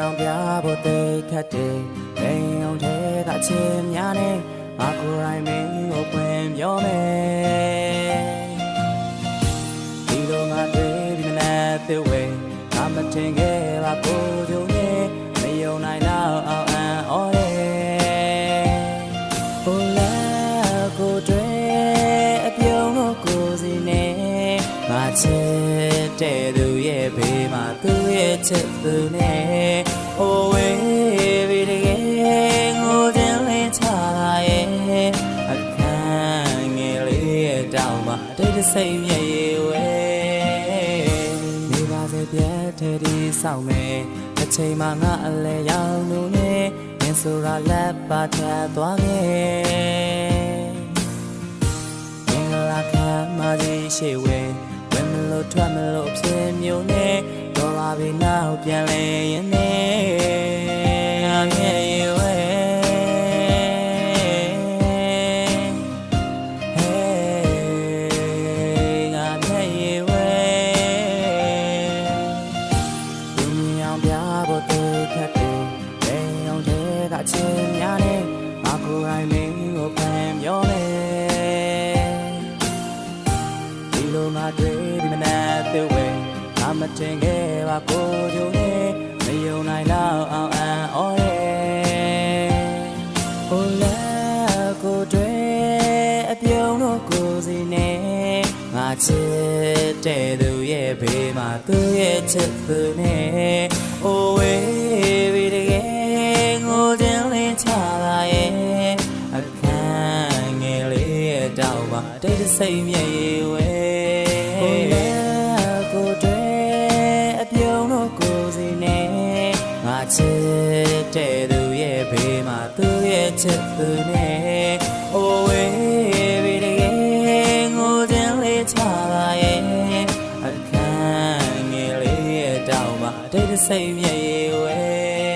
အောင်ပြဖို့သိခတ်တယ်အိမ်အောင်တဲ့ကချင်များနဲ့ငါကိုယ်တိုင်မင်းကိုပွင့်ပြောမယ်ဒီလိုငါတွေ့ဒီမနက်သေးဝဲငါမထင်ခဲ့ပါကိုကြုံနဲ့မယုံနိုင်တော့အောင်အံ့ဩတယ်ဟိုလာကိုတွေ့အပြုံးလို့ကိုစီနဲ့ငါချစ်တဲ့သူရဲ့ဘေးမှာသူရဲ့ချစ်သူနဲ့အိုဝေးပြီးတကယ်ငိုခြင်းလေးချလာရဲ့အခန်းငယ်လေးရဲ့တောင်းမှာတိတ်တဆိတ်မြဲဝဲနေပါစေပြတ်တဲ့ဒီဆောင်မယ်အချိန်မှငါအလဲရောက်လို့နဲ့ငင်ဆိုရလက်ပါထသွားခဲ့ငင်လာခံမကြီးရှိဝဲဝင်မလို့ထွက်မလို့ဖြစ်မျိုးနဲ့တော်လာပြီနောက်ပြန်လဲရင်နဲ့အမြဲဝဲချင်များနဲ့ငါကိုယ်တိုင်မင်းကိုဖွင့်ပြောမယ်ဒီလိုငါတွေ့ဒီမနက်သေးဝဲငါမတင်ခဲ့ပါကိုကြုံနဲ့မယုံနိုင်တော့အောင်အံ့ဩတယ်ဟိုလာကိုတွေ့အပြုံးလို့ကိုစီနဲ့ငါချစ်တဲ့သူရဲ့ဘေးမှာသူရဲ့ချစ်သူနဲ့အိုဝေးပြီးတကယ်ငိုခြင်းလေးချလာရဲ့အခန်းငယ်လေးရဲ့တောင်းမှာတိတ်တဆိတ်မြဲဝဲဟိုလာကိုတွေ့အပြုံးလို့ကိုစီနဲ့ငါချစ်တဲ့သူရဲ့ဘေးမှာသူရဲ့ချစ်သူနဲ့အိုဝေးပြီးတကယ်ငိုခြင်းလေးချလာရဲ့အခန်းငယ်လေးရဲ့တောင်းမှာတိတ်တဆိတ်မြဲဝဲ